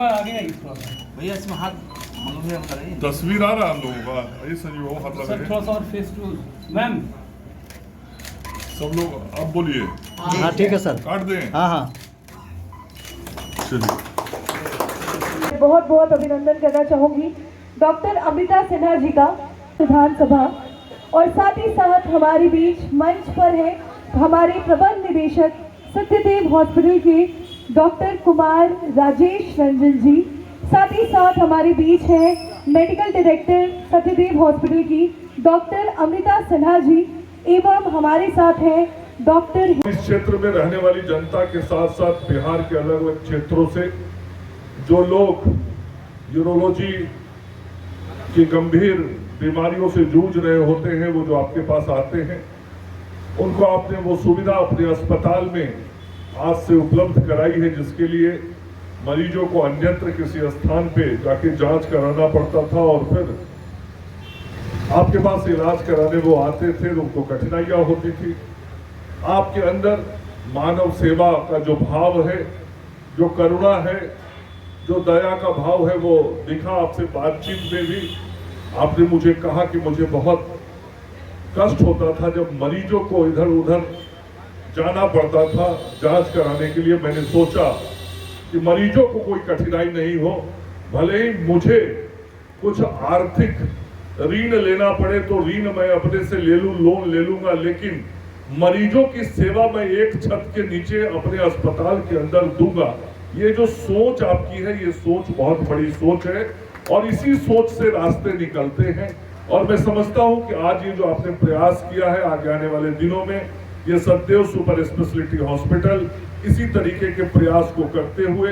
आगे आइए थोड़ा सा भैया इसमें हाथ मालूम है बता रही तस्वीर आ रहा हम लोगों का ये संजीव हाथ लगा सर, थोड़ा सा और फेस टू मैम। सब लोग अब बोलिए हाँ ठीक है सर। काट दें। हाँ हाँ चलिए बहुत बहुत अभिनंदन करना चाहूंगी डॉक्टर अमिता सिन्हा जी का विधानसभा, और साथ ही साथ हमारे बीच मंच पर है हमारे प्रबंध निदेशक सत्यदेव हॉस्पिटल के डॉक्टर कुमार राजेश रंजन जी, साथ ही साथ हमारे बीच है मेडिकल डायरेक्टर सत्यदेव हॉस्पिटल की डॉक्टर अमृता सिन्हा जी, एवं हमारे साथ है डॉक्टर। इस क्षेत्र में रहने वाली जनता के साथ साथ बिहार के अलग अलग क्षेत्रों से जो लोग यूरोलॉजी की गंभीर बीमारियों से जूझ रहे होते हैं, वो जो आपके पास आते हैं, उनको आपने वो सुविधा अपने अस्पताल में आज से उपलब्ध कराई है, जिसके लिए मरीजों को अन्यत्र किसी स्थान पे जाके जांच कराना पड़ता था और फिर आपके पास इलाज कराने वो आते थे तो उनको कठिनाइयां होती थी। आपके अंदर मानव सेवा का जो भाव है, जो करुणा है, जो दया का भाव है, वो दिखा आपसे बातचीत में भी। आपने मुझे कहा कि मुझे बहुत कष्ट होता था जब मरीजों को इधर उधर जाना पड़ता था जांच कराने के लिए। मैंने सोचा कि मरीजों को कोई कठिनाई नहीं हो, भले ही मुझे कुछ आर्थिक ऋण लेना पड़े तो ऋण मैं अपने से ले लूं, लोन ले लूंगा, लेकिन मरीजों की सेवा मैं एक छत के नीचे अपने अस्पताल के अंदर दूंगा। ये जो सोच आपकी है, ये सोच बहुत बड़ी सोच है और इसी सोच से रास्ते निकलते हैं। और मैं समझता हूं कि आज ये जो आपने प्रयास किया है, आगे आने वाले दिनों में ये सत्यदेव सुपर स्पेशलिटी हॉस्पिटल इसी तरीके के प्रयास को करते हुए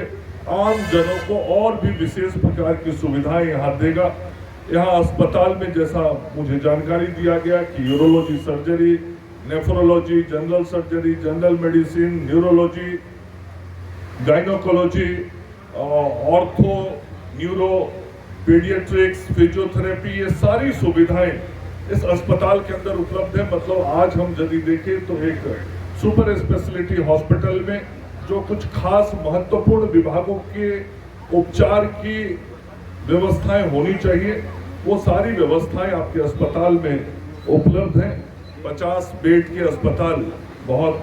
आम जनों को और भी विशेष प्रकार की सुविधाएं यहाँ देगा। यहाँ अस्पताल में जैसा मुझे जानकारी दिया गया कि urology surgery, nephrology, general surgery, general medicine, neurology, gynaecology, ortho, neuro, paediatrics, physiotherapy, ये सारी सुविधाएं इस अस्पताल के अंदर उपलब्ध है। मतलब आज हम यदि देखें तो एक सुपर स्पेशलिटी हॉस्पिटल में जो कुछ खास महत्वपूर्ण विभागों के उपचार की व्यवस्थाएं होनी चाहिए, वो सारी व्यवस्थाएं आपके अस्पताल में उपलब्ध हैं। 50 बेड के अस्पताल बहुत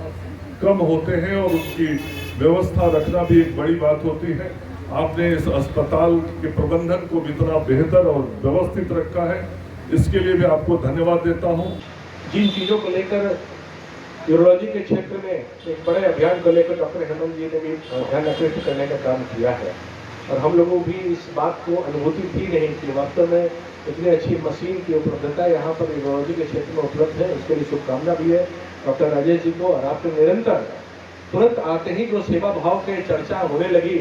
कम होते हैं और उनकी व्यवस्था रखना भी एक बड़ी बात होती है। आपने इस अस्पताल के प्रबंधन को इतना बेहतर और व्यवस्थित रखा है, इसके लिए भी आपको धन्यवाद देता हूं। जिन चीज़ों को लेकर यूरोलॉजी के क्षेत्र में एक बड़े अभियान को लेकर डॉक्टर हेमंत जी ने भी ध्यान आकृष्ट करने का काम किया है, और हम लोगों भी इस बात को अनुभूति थी नहीं कि वास्तव में इतनी अच्छी मशीन की उपलब्धता यहाँ पर यूरोलॉजी के क्षेत्र में उपलब्ध है। इसके लिए शुभकामना भी है डॉक्टर राजेश जी को। और आपके निरंतर तुरंत आते ही जो सेवा भाव के चर्चा होने लगी,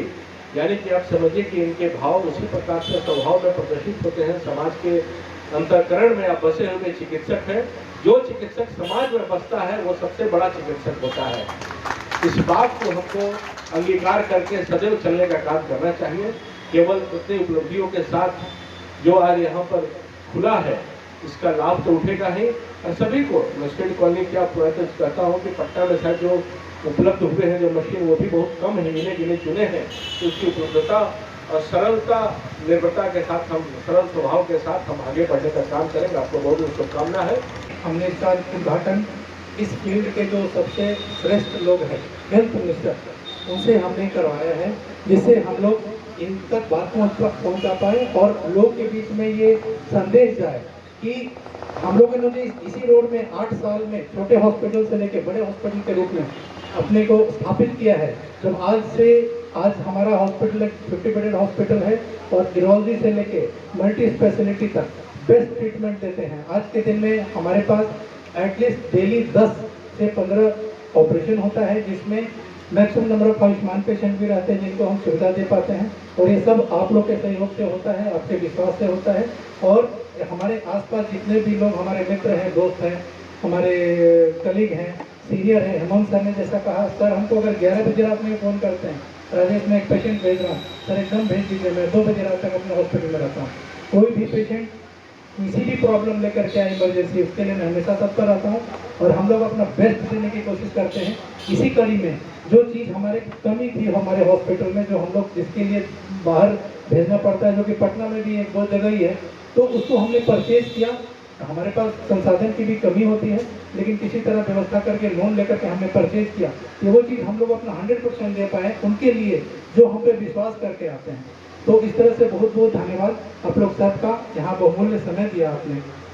यानी कि आप समझिए कि इनके भाव उसी प्रकार से स्वभाव में प्रदर्शित होते हैं। समाज के अंतःकरण में आप बसे हुए चिकित्सक हैं। जो चिकित्सक समाज में बसता है वो सबसे बड़ा चिकित्सक होता है। इस बात को हमको अंगीकार करके सदैव चलने का काम करना चाहिए। केवल उतनी उपलब्धियों के साथ जो आज यहाँ पर खुला है, इसका लाभ तो उठेगा ही। और सभी को मस्जिद कॉलोनी क्या प्रयत्न करता हूँ कि पटना में शायद जो उपलब्ध हुए हैं जो मशीन, वो भी बहुत कम है, गिने चुने हैं, तो उसकी उपलब्धता और सरलता, निर्भरता के साथ हम सरल स्वभाव के साथ हम आगे बढ़ने का काम करेंगे। आपको बहुत बहुत शुभकामना है। हमने इसका उद्घाटन इस फील्ड के जो सबसे श्रेष्ठ लोग हैं, हेल्थ मिनिस्टर, उनसे हमने करवाया है, जिससे हम लोग इन तक बात पहुंचा पाए और लोग के बीच में ये संदेश जाए कि हम लोगों ने इसी रोड में 8 साल में छोटे हॉस्पिटल से लेकर बड़े हॉस्पिटल के रूप में अपने को स्थापित किया है। जब आज हमारा हॉस्पिटल एक 50 बेडेड हॉस्पिटल है और यूरोलॉजी से लेके मल्टी स्पेशलिटी तक बेस्ट ट्रीटमेंट देते हैं। आज के दिन में हमारे पास एटलीस्ट डेली 10 से 15 ऑपरेशन होता है, जिसमें maximum number of Ayushman patient भी रहते हैं जिनको हम सुविधा दे पाते हैं। और ये सब आप लोग के सहयोग से होता है, आपके विश्वास से होता है। और हमारे आसपास जितने भी लोग हमारे मित्र हैं, दोस्त हैं, हमारे कलीग हैं, सीनियर हैं, हेमंत सर ने जैसा कहा, सर हमको अगर 11 बजे रात में फ़ोन करते हैं, राजेश मैं एक पेशेंट भेज रहा हूँ, सर एकदम भेज दीजिए, मैं 2 बजे रात तक अपने हॉस्पिटल में रहता हूँ। कोई भी पेशेंट किसी भी प्रॉब्लम लेकर के आए इमरजेंसी, उसके लिए मैं हमेशा तत्पर रहता हूँ। और हम लोग अपना बेस्ट देने की कोशिश करते हैं। इसी कड़ी में जो चीज़ हमारे कमी थी हमारे हॉस्पिटल में, जो हम लोग जिसके लिए बाहर भेजना पड़ता है, जो कि पटना में भी एक दो जगह ही है, तो उसको हमने परचेज किया। हमारे पास संसाधन की भी कमी होती है, लेकिन किसी तरह व्यवस्था करके लोन लेकर के हमने परचेज किया कि वो चीज़ हम लोग अपना 100% दे पाए उनके लिए जो हम पे विश्वास करके आते हैं। तो इस तरह से बहुत बहुत धन्यवाद आप लोग सबका, यहाँ बहुमूल्य समय दिया आपने।